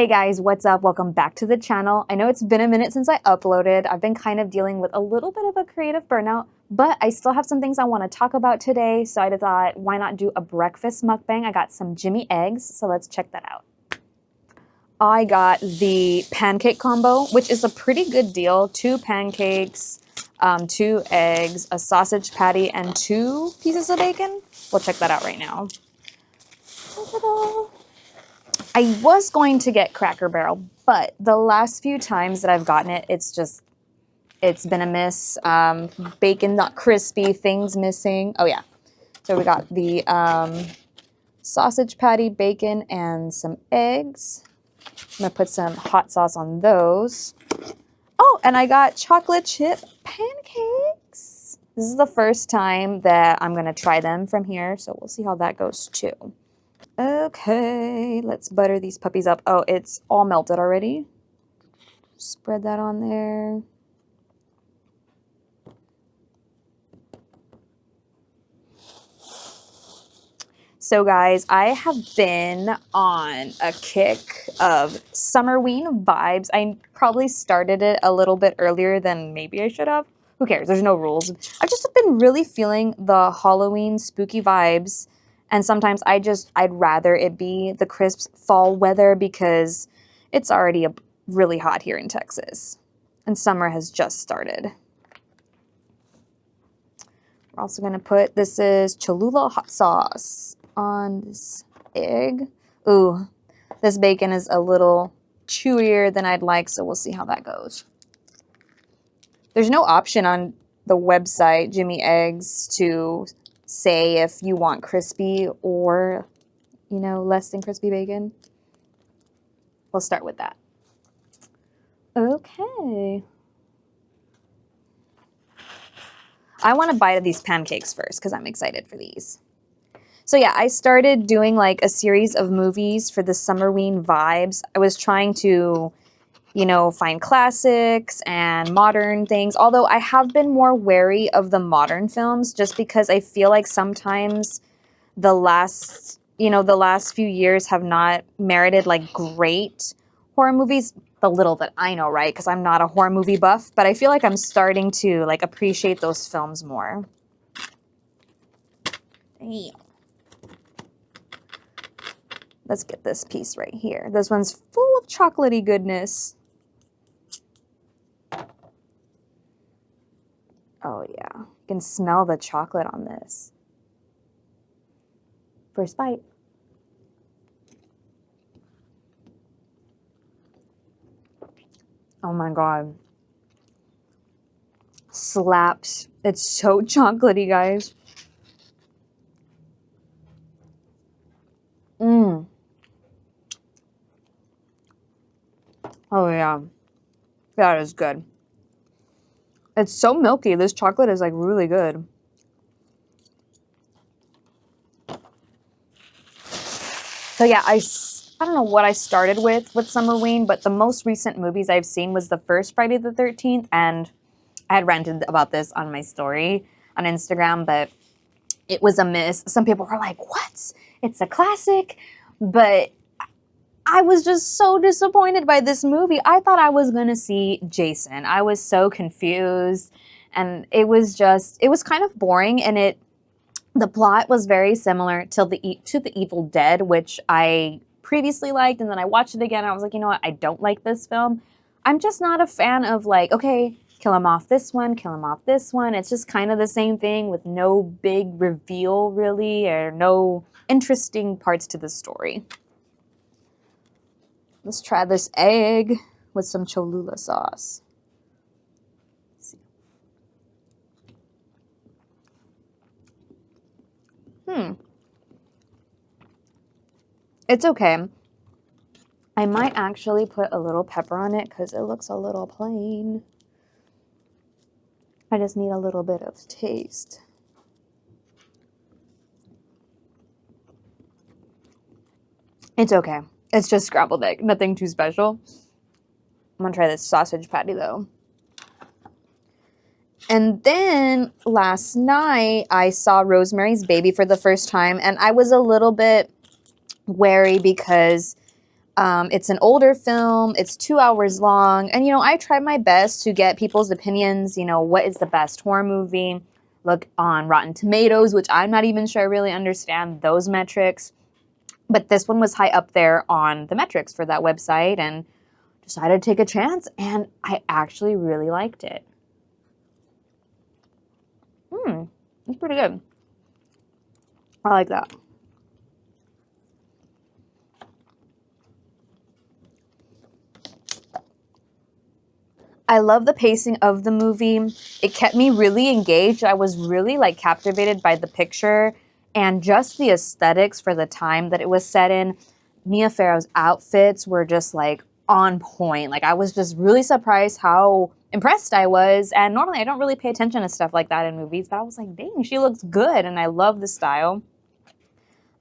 Hey guys, what's up? Welcome back to the channel. I know it's been a minute since I uploaded. I've been kind of dealing with a little bit of a creative burnout, but I still have some things I want to talk about today, so I thought, why not do a breakfast mukbang? I got some Jimmy eggs, so let's check that out. I got the pancake combo, which is a pretty good deal. 2 pancakes, 2 eggs, a sausage patty, and 2 pieces of bacon. We'll check that out right now. Ta-da! I was going to get Cracker Barrel, but the last few times that I've gotten it, it's been a miss. Bacon not crispy, things missing. Oh yeah. So we got the sausage patty, bacon, and some eggs. I'm gonna put some hot sauce on those. Oh, and I got chocolate chip pancakes. This is the first time that I'm gonna try them from here, so we'll see how that goes too. Okay, let's butter these puppies up. Oh, it's all melted already. Spread that on there. So guys, I have been on a kick of Summerween vibes. I probably started it a little bit earlier than maybe I should have. Who cares? There's no rules. I've just been really feeling the Halloween spooky vibes. And sometimes I'd rather it be the crisp fall weather because it's already really hot here in Texas. And summer has just started. We're also going to put, this is Cholula hot sauce on this egg. Ooh, this bacon is a little chewier than I'd like, so we'll see how that goes. There's no option on the website, Jimmy Eggs, to say if you want crispy or, you know, less than crispy bacon. We'll start with that. Okay. I want to bite of these pancakes first because I'm excited for these. So yeah, I started doing like a series of movies for the Summerween vibes. I was trying to, you know, find classics and modern things. Although I have been more wary of the modern films just because I feel like sometimes the last few years have not merited like great horror movies. The little that I know, right? Because I'm not a horror movie buff, but I feel like I'm starting to like appreciate those films more. Damn. Let's get this piece right here. This one's full of chocolatey goodness. Oh yeah, you can smell the chocolate on this. First bite. Oh my God. Slaps. It's so chocolatey, guys. Mmm. Oh yeah. That is good. It's so milky. This chocolate is like really good. So yeah, I don't know what I started with Summerween, but the most recent movies I've seen was the first Friday the 13th, and I had ranted about this on my story on Instagram, but it was a miss. Some people were like, what? It's a classic, but I was just so disappointed by this movie. I thought I was going to see Jason. I was so confused, and it was kind of boring, and the plot was very similar to the Evil Dead, which I previously liked, and then I watched it again, and I was like, you know what, I don't like this film. I'm just not a fan of like, okay, kill him off this one, kill him off this one. It's just kind of the same thing with no big reveal, really, or no interesting parts to the story. Let's try this egg with some Cholula sauce. It's okay. I might actually put a little pepper on it because it looks a little plain. I just need a little bit of taste. It's okay. It's just scrambled egg. Nothing too special. I'm gonna try this sausage patty though. And then last night I saw Rosemary's Baby for the first time, and I was a little bit wary because It's an older film. It's 2 hours long. And, you know, I try my best to get people's opinions. You know, what is the best horror movie? Look on Rotten Tomatoes, which I'm not even sure I really understand those metrics. But this one was high up there on the metrics for that website and decided to take a chance. And I actually really liked it. It's pretty good. I like that. I love the pacing of the movie. It kept me really engaged. I was really like captivated by the picture and just the aesthetics for the time that it was set in. Mia Farrow's outfits were just like on point. Like I was just really surprised how impressed I was. And normally I don't really pay attention to stuff like that in movies, but I was like, dang, she looks good. And I love the style.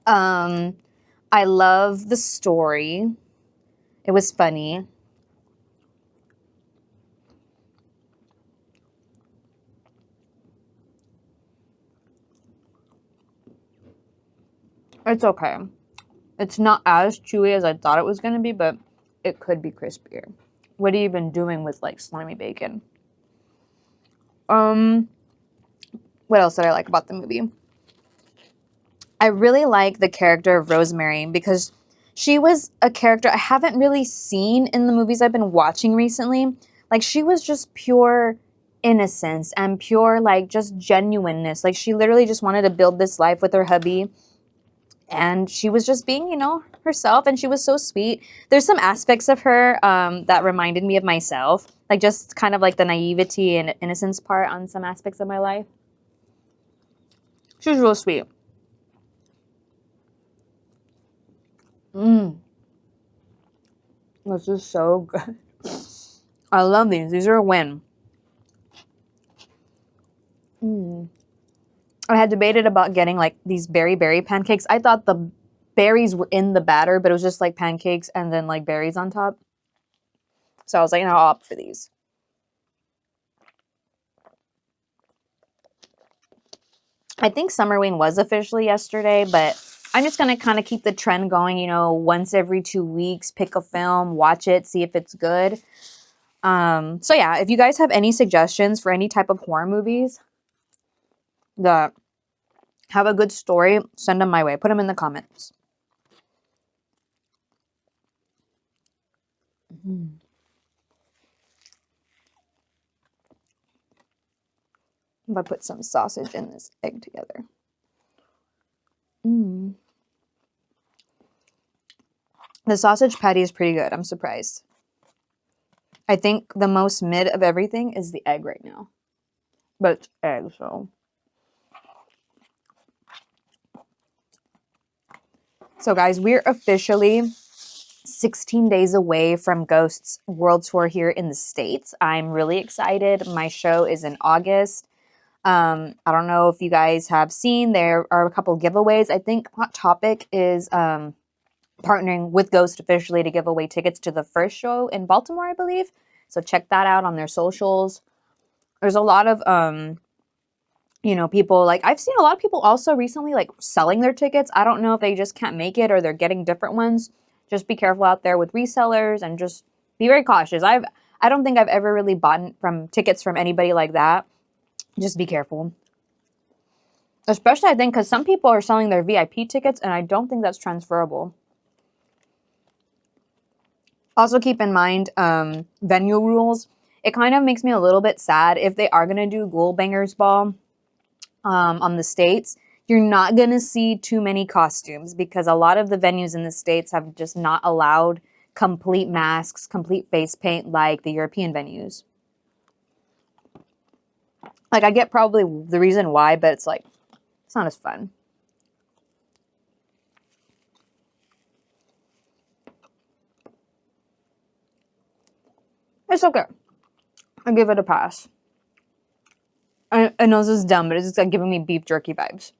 I love the story. It was funny. It's okay. It's not as chewy as I thought it was going to be, but it could be crispier. What have you been doing with like slimy bacon? What else did I like about the movie? I really like the character of Rosemary because she was a character I haven't really seen in the movies I've been watching recently. Like she was just pure innocence and pure like just genuineness. Like she literally just wanted to build this life with her hubby. And she was just being, you know, herself, and she was so sweet. There's some aspects of her that reminded me of myself, like just kind of like the naivety and innocence part on some aspects of my life. She was real sweet. This is so good. I love these. These are a win. I had debated about getting like these berry pancakes. I thought the berries were in the batter, but it was just like pancakes and then like berries on top. So I was like, you know, I'll opt for these. I think Summerween was officially yesterday, but I'm just going to kind of keep the trend going, you know, once every 2 weeks, pick a film, watch it, see if it's good. So yeah, if you guys have any suggestions for any type of horror movies that have a good story, send them my way. Put them in the comments. If I put some sausage in this egg together. The sausage patty is pretty good. I'm surprised. I think the most mid of everything is the egg right now. But it's egg, so. So guys, we're officially 16 days away from Ghost's World Tour here in the States. I'm really excited. My show is in August. I don't know if you guys have seen, there are a couple giveaways. I think Hot Topic is partnering with Ghost officially to give away tickets to the first show in Baltimore, I believe. So check that out on their socials. There's a lot of you know, people like I've seen a lot of people also recently like selling their tickets. I don't know if they just can't make it or they're getting different ones. Just be careful out there with resellers and just be very cautious. I don't think I've ever really bought from tickets from anybody like that. Just be careful. Especially I think because some people are selling their VIP tickets and I don't think that's transferable. Also keep in mind venue rules. It kind of makes me a little bit sad if they are going to do Ghoul Bangers Ball on the States. You're not going to see too many costumes because a lot of the venues in the States have just not allowed complete masks, complete face paint like the European venues. Like, I get probably the reason why, but it's like, it's not as fun. It's okay. I give it a pass. I know this is dumb, but it's just like giving me beef jerky vibes.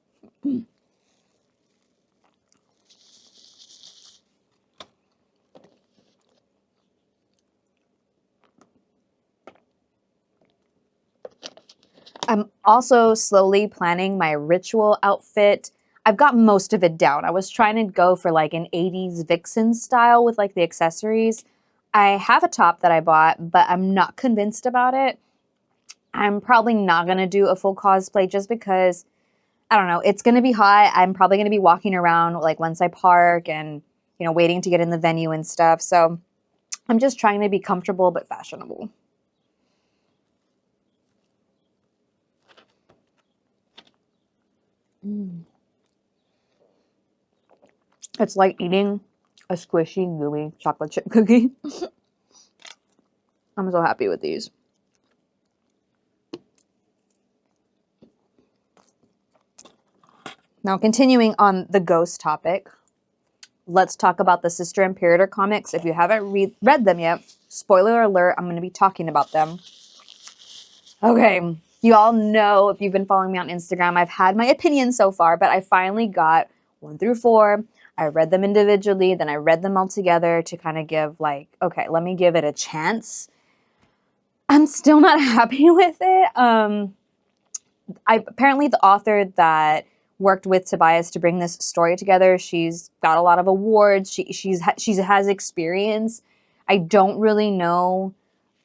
I'm also slowly planning my ritual outfit. I've got most of it down. I was trying to go for like an 80s vixen style with like the accessories. I have a top that I bought, but I'm not convinced about it. I'm probably not going to do a full cosplay just because, I don't know, it's going to be hot. I'm probably going to be walking around like once I park and, you know, waiting to get in the venue and stuff. So I'm just trying to be comfortable but fashionable. It's like eating a squishy, gooey chocolate chip cookie. I'm so happy with these. Now, continuing on the ghost topic, let's talk about the Sister Imperator comics. If you haven't read them yet, spoiler alert, I'm going to be talking about them. Okay, you all know, if you've been following me on Instagram, I've had my opinions so far, but I finally got 1 through 4. I read them individually, then I read them all together to kind of give like, okay, let me give it a chance. I'm still not happy with it. Apparently the author that worked with Tobias to bring this story together, she's got a lot of awards. She has experience. I don't really know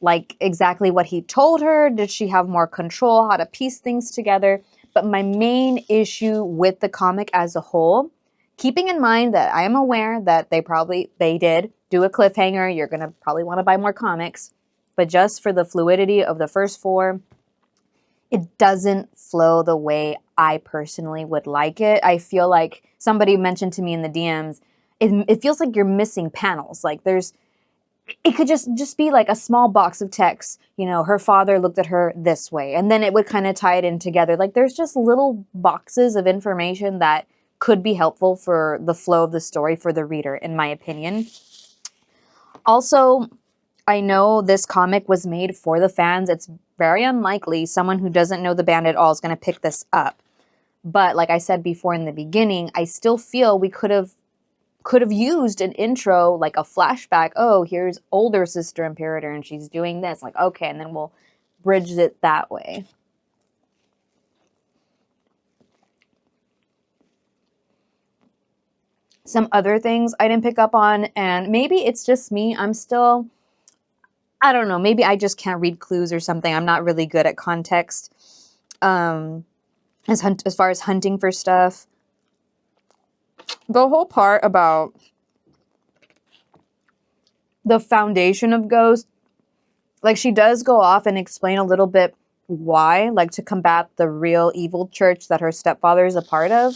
like exactly what he told her. Did she have more control, how to piece things together? But my main issue with the comic as a whole, keeping in mind that I am aware that they did do a cliffhanger. You're going to probably want to buy more comics. But just for the fluidity of the first 4, it doesn't flow the way I personally would like it. I feel like somebody mentioned to me in the DMs, it feels like you're missing panels. Like it could just be like a small box of text. You know, her father looked at her this way, and then it would kind of tie it in together. Like there's just little boxes of information that could be helpful for the flow of the story for the reader, in my opinion. Also, I know this comic was made for the fans. It's very unlikely someone who doesn't know the band at all is going to pick this up. But like I said before in the beginning, I still feel we could have used an intro, like a flashback. Oh, here's older Sister Imperator and she's doing this. Like, okay, and then we'll bridge it that way. Some other things I didn't pick up on, and maybe it's just me. I don't know, maybe I just can't read clues or something. I'm not really good at context as far as hunting for stuff. The whole part about the foundation of Ghost, like she does go off and explain a little bit why, like to combat the real evil church that her stepfather is a part of.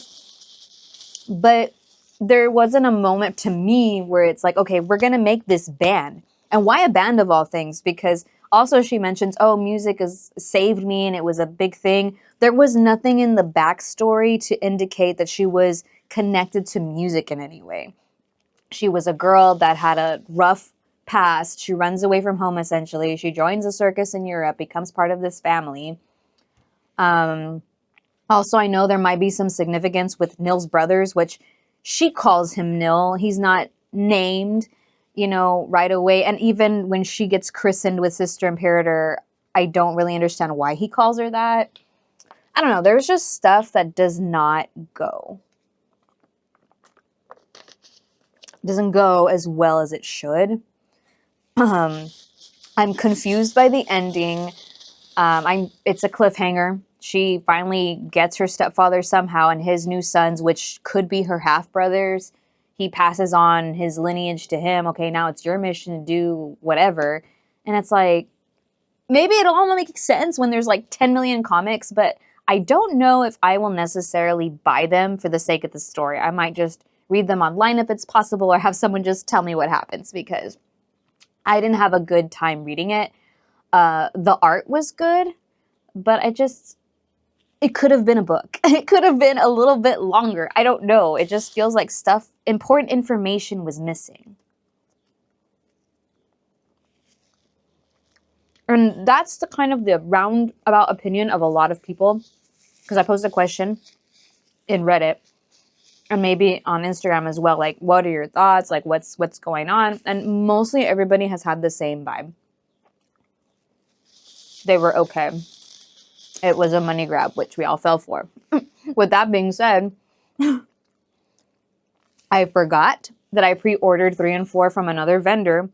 But there wasn't a moment to me where it's like, okay, we're going to make this band. And why a band of all things? Because also she mentions, oh, music has saved me and it was a big thing. There was nothing in the backstory to indicate that she was connected to music in any way. She was a girl that had a rough past. She runs away from home, essentially. She joins a circus in Europe, becomes part of this family. Also, I know there might be some significance with Nil's brothers, which she calls him Nil. He's not named, you know, right away. And even when she gets christened with Sister Imperator, I don't really understand why he calls her that. I don't know. There's just stuff that does not go. Doesn't go as well as it should. I'm confused by the ending. It's a cliffhanger. She finally gets her stepfather somehow and his new sons, which could be her half-brothers. He passes on his lineage to him. Okay, now it's your mission to do whatever. And it's like, maybe it'll all make sense when there's like 10 million comics, but I don't know if I will necessarily buy them for the sake of the story. I might just read them online if it's possible, or have someone just tell me what happens, because I didn't have a good time reading it. The art was good, but it could have been a book. It could have been a little bit longer. I don't know. It just feels like important information was missing. And that's the kind of the roundabout opinion of a lot of people. Because I posted a question in Reddit and maybe on Instagram as well. Like, what are your thoughts? Like, what's going on? And mostly everybody has had the same vibe. They were okay. It was a money grab, which we all fell for. With that being said, I forgot that I pre-ordered 3 and 4 from another vendor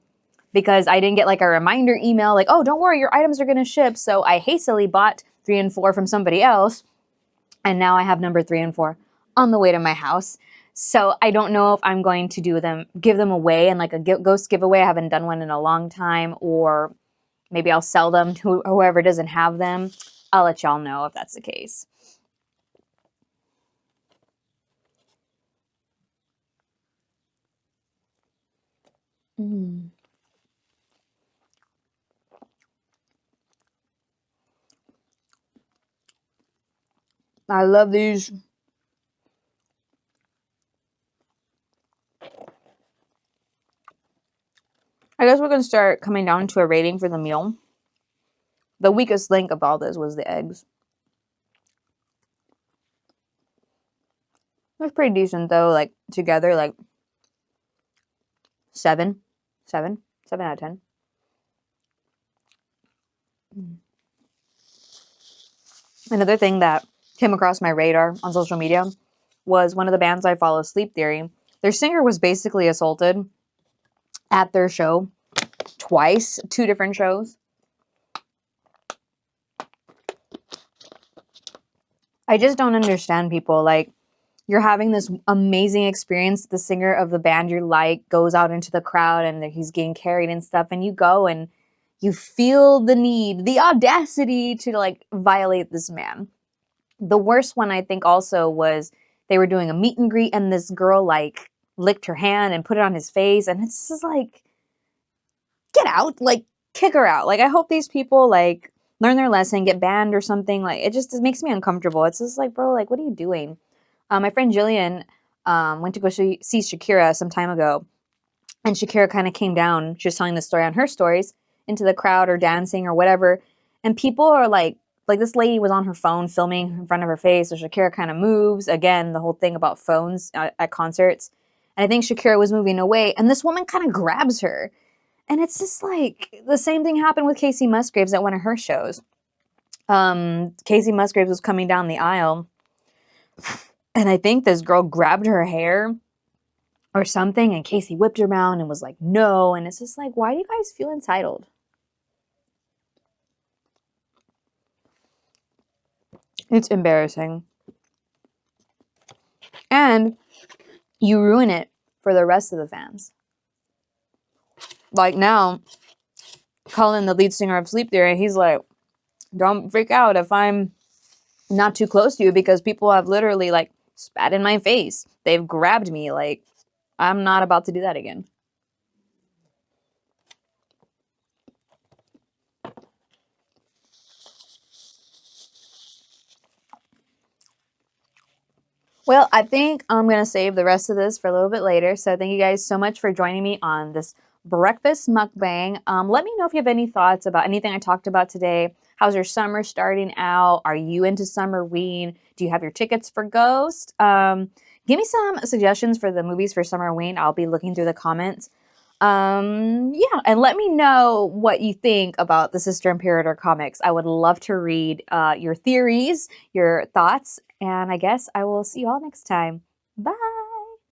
because I didn't get like a reminder email like, oh, don't worry, your items are going to ship. So I hastily bought 3 and 4 from somebody else. And now I have number 3 and 4 on the way to my house. So I don't know if I'm going to give them away and like a ghost giveaway. I haven't done one in a long time, or maybe I'll sell them to whoever doesn't have them. I'll let y'all know if that's the case. Mm. I love these. I guess we're going to start coming down to a rating for the meal. The weakest link of all this was the eggs. It was pretty decent though, like together, like 7 out of 10. Another thing that came across my radar on social media was one of the bands I follow, Sleep Theory. Their singer was basically assaulted at their show twice, 2 different shows. I just don't understand people. Like, you're having this amazing experience. The singer of the band you like goes out into the crowd and he's getting carried and stuff, and you go and you feel the need, the audacity to like violate this man. The worst one, I think, also was they were doing a meet and greet and this girl like licked her hand and put it on his face, and it's just like, get out, like kick her out. Like, I hope these people like learn their lesson, get banned or something. Like, it makes me uncomfortable. It's just like, bro, like, what are you doing? My friend Jillian went to go see Shakira some time ago, and Shakira kind of came down. She was telling the story on her stories into the crowd or dancing or whatever, and people are like this lady was on her phone filming in front of her face, so Shakira kind of moves. Again, the whole thing about phones at concerts. And I think Shakira was moving away, and this woman kind of grabs her. And it's just like the same thing happened with Casey Musgraves at one of her shows. Casey Musgraves was coming down the aisle, and I think this girl grabbed her hair or something, and Casey whipped her around and was like, no. And it's just like, why do you guys feel entitled? It's embarrassing. And you ruin it for the rest of the fans. Like now, Colin, the lead singer of Sleep Theory, he's like, don't freak out if I'm not too close to you, because people have literally like spat in my face. They've grabbed me. Like, I'm not about to do that again. Well, I think I'm going to save the rest of this for a little bit later. So thank you guys so much for joining me on this breakfast mukbang. Let me know if you have any thoughts about anything I talked about today. How's your summer starting out? Are you into Summerween? Do you have your tickets for Ghost? Give me some suggestions for the movies for Summerween. I'll be looking through the comments. Yeah, and let me know what you think about the Sister Imperator comics. I would love to read your theories, your thoughts, and I guess I will see you all next time. Bye!